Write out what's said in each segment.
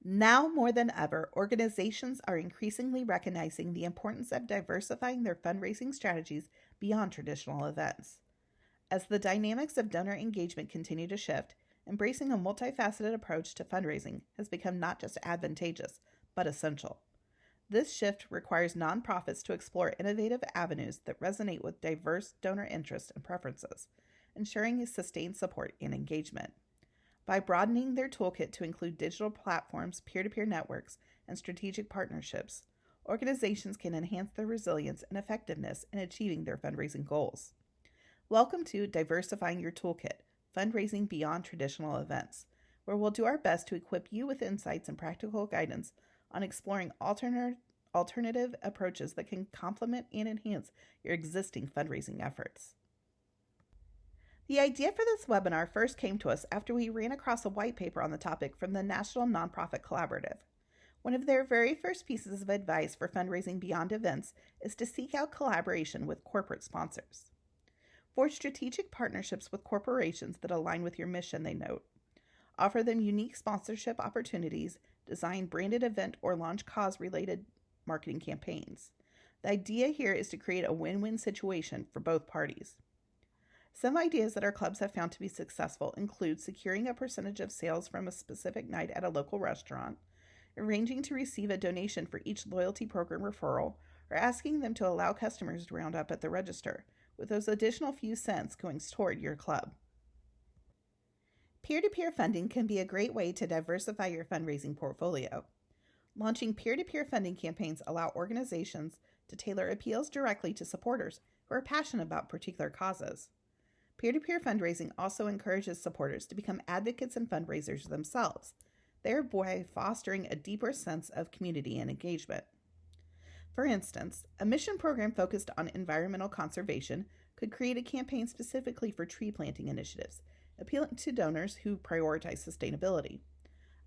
Now more than ever, organizations are increasingly recognizing the importance of diversifying their fundraising strategies beyond traditional events. As the dynamics of donor engagement continue to shift, embracing a multifaceted approach to fundraising has become not just advantageous, but essential. This shift requires nonprofits to explore innovative avenues that resonate with diverse donor interests and preferences, ensuring sustained support and engagement. By broadening their toolkit to include digital platforms, peer-to-peer networks, and strategic partnerships, organizations can enhance their resilience and effectiveness in achieving their fundraising goals. Welcome to Diversifying Your Toolkit, Fundraising Beyond Traditional Events, where we'll do our best to equip you with insights and practical guidance on exploring alternative approaches that can complement and enhance your existing fundraising efforts. The idea for this webinar first came to us after we ran across a white paper on the topic from the National Nonprofit Collaborative. One of their very first pieces of advice for fundraising beyond events is to seek out collaboration with corporate sponsors. Forge strategic partnerships with corporations that align with your mission, they note. Offer them unique sponsorship opportunities, design branded event or launch cause-related marketing campaigns. The idea here is to create a win-win situation for both parties. Some ideas that our clubs have found to be successful include securing a percentage of sales from a specific night at a local restaurant, arranging to receive a donation for each loyalty program referral, or asking them to allow customers to round up at the register, with those additional few cents going toward your club. Peer-to-peer funding can be a great way to diversify your fundraising portfolio. Launching peer-to-peer funding campaigns allow organizations to tailor appeals directly to supporters who are passionate about particular causes. Peer-to-peer fundraising also encourages supporters to become advocates and fundraisers themselves, thereby fostering a deeper sense of community and engagement. For instance, a mission program focused on environmental conservation could create a campaign specifically for tree planting initiatives, appealing to donors who prioritize sustainability.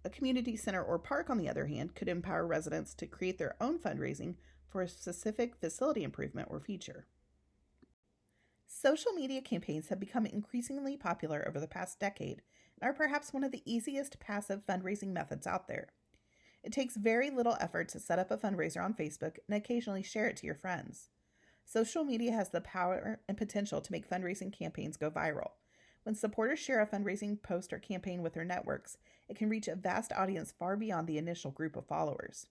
A community center or park, on the other hand, could empower residents to create their own fundraising for a specific facility improvement or feature. Social media campaigns have become increasingly popular over the past decade and are perhaps one of the easiest passive fundraising methods out there. It takes very little effort to set up a fundraiser on Facebook and occasionally share it to your friends. Social media has the power and potential to make fundraising campaigns go viral. When supporters share a fundraising post or campaign with their networks, it can reach a vast audience far beyond the initial group of followers.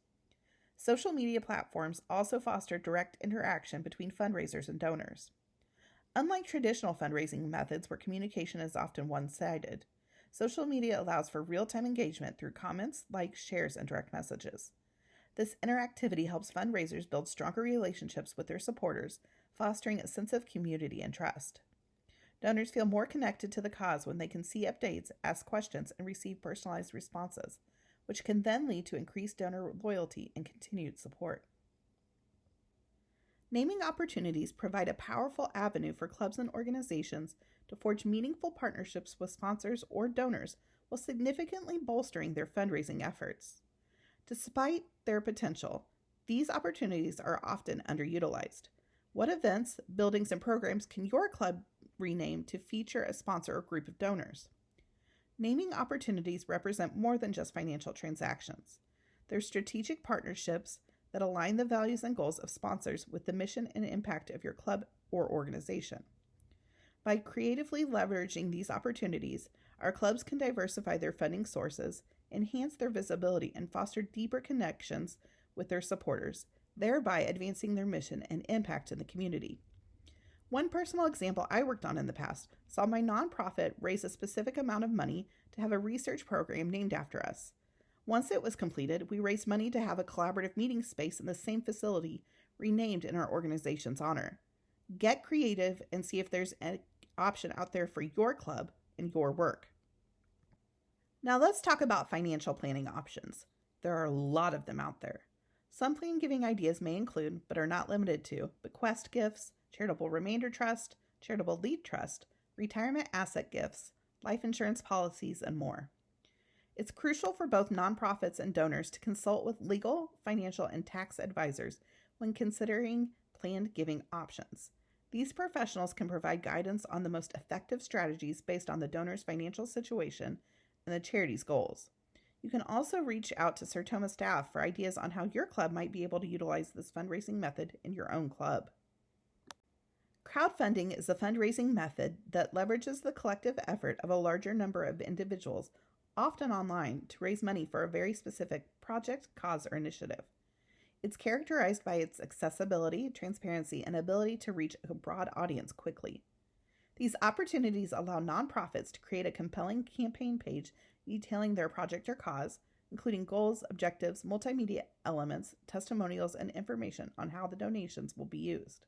Social media platforms also foster direct interaction between fundraisers and donors. Unlike traditional fundraising methods where communication is often one-sided, social media allows for real-time engagement through comments, likes, shares, and direct messages. This interactivity helps fundraisers build stronger relationships with their supporters, fostering a sense of community and trust. Donors feel more connected to the cause when they can see updates, ask questions, and receive personalized responses, which can then lead to increased donor loyalty and continued support. Naming opportunities provide a powerful avenue for clubs and organizations to forge meaningful partnerships with sponsors or donors while significantly bolstering their fundraising efforts. Despite their potential, these opportunities are often underutilized. What events, buildings, and programs can your club rename to feature a sponsor or group of donors? Naming opportunities represent more than just financial transactions. They're strategic partnerships that align the values and goals of sponsors with the mission and impact of your club or organization. By creatively leveraging these opportunities, our clubs can diversify their funding sources, enhance their visibility, and foster deeper connections with their supporters, thereby advancing their mission and impact in the community. One personal example I worked on in the past saw my nonprofit raise a specific amount of money to have a research program named after us. Once it was completed, we raised money to have a collaborative meeting space in the same facility renamed in our organization's honor. Get creative and see if there's an option out there for your club and your work. Now let's talk about financial planning options. There are a lot of them out there. Some plan giving ideas may include, but are not limited to, bequest gifts, charitable remainder trust, charitable lead trust, retirement asset gifts, life insurance policies, and more. It's crucial for both nonprofits and donors to consult with legal, financial, and tax advisors when considering planned giving options. These professionals can provide guidance on the most effective strategies based on the donor's financial situation and the charity's goals. You can also reach out to Sertoma staff for ideas on how your club might be able to utilize this fundraising method in your own club. Crowdfunding is a fundraising method that leverages the collective effort of a larger number of individuals, often online, to raise money for a very specific project, cause, or initiative. It's characterized by its accessibility, transparency, and ability to reach a broad audience quickly. These opportunities allow nonprofits to create a compelling campaign page detailing their project or cause, including goals, objectives, multimedia elements, testimonials, and information on how the donations will be used.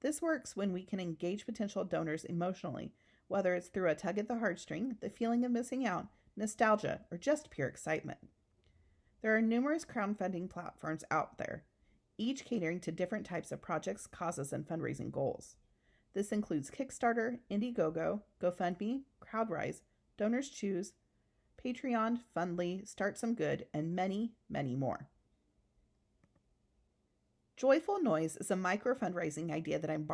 This works when we can engage potential donors emotionally, whether it's through a tug at the heartstring, the feeling of missing out, nostalgia, or just pure excitement. There are numerous crowdfunding platforms out there, each catering to different types of projects, causes, and fundraising goals. This includes Kickstarter, Indiegogo, GoFundMe, CrowdRise, Donors Choose, Patreon, Fundly, Start Some Good, and many, many more. Joyful Noise is a micro-fundraising idea that I'm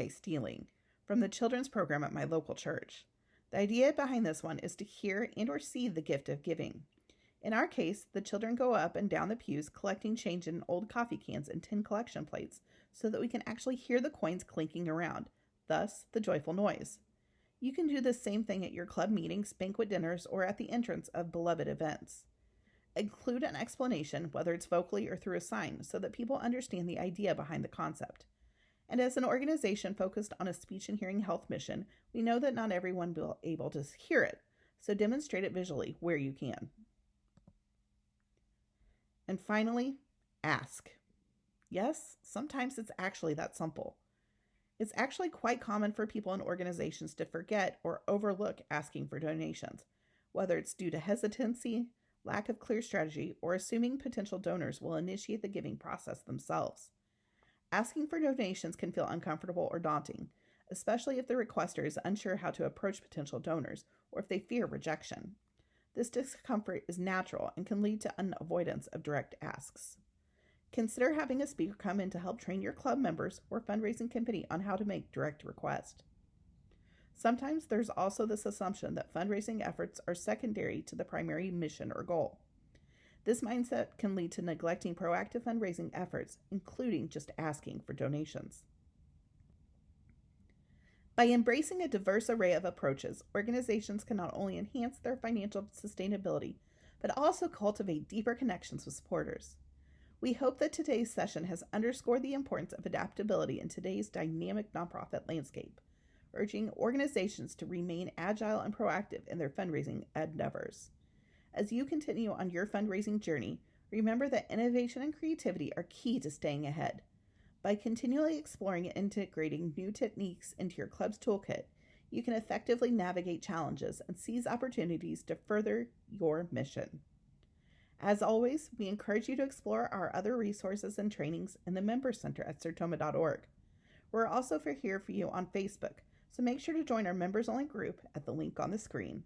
stealing, from the children's program at my local church. The idea behind this one is to hear and or see the gift of giving. In our case, the children go up and down the pews collecting change in old coffee cans and tin collection plates so that we can actually hear the coins clinking around, thus the joyful noise. You can do the same thing at your club meetings, banquet dinners, or at the entrance of beloved events. Include an explanation, whether it's vocally or through a sign, so that people understand the idea behind the concept. And as an organization focused on a speech and hearing health mission, we know that not everyone will be able to hear it, so demonstrate it visually where you can. And finally, ask. Yes, sometimes it's actually that simple. It's actually quite common for people and organizations to forget or overlook asking for donations, whether it's due to hesitancy, lack of clear strategy, or assuming potential donors will initiate the giving process themselves. Asking for donations can feel uncomfortable or daunting, especially if the requester is unsure how to approach potential donors or if they fear rejection. This discomfort is natural and can lead to an avoidance of direct asks. Consider having a speaker come in to help train your club members or fundraising committee on how to make direct requests. Sometimes there's also this assumption that fundraising efforts are secondary to the primary mission or goal. This mindset can lead to neglecting proactive fundraising efforts, including just asking for donations. By embracing a diverse array of approaches, organizations can not only enhance their financial sustainability, but also cultivate deeper connections with supporters. We hope that today's session has underscored the importance of adaptability in today's dynamic nonprofit landscape, urging organizations to remain agile and proactive in their fundraising endeavors. As you continue on your fundraising journey, remember that innovation and creativity are key to staying ahead. By continually exploring and integrating new techniques into your club's toolkit, you can effectively navigate challenges and seize opportunities to further your mission. As always, we encourage you to explore our other resources and trainings in the Member Center at sertoma.org. We're also here for you on Facebook, so make sure to join our members-only group at the link on the screen.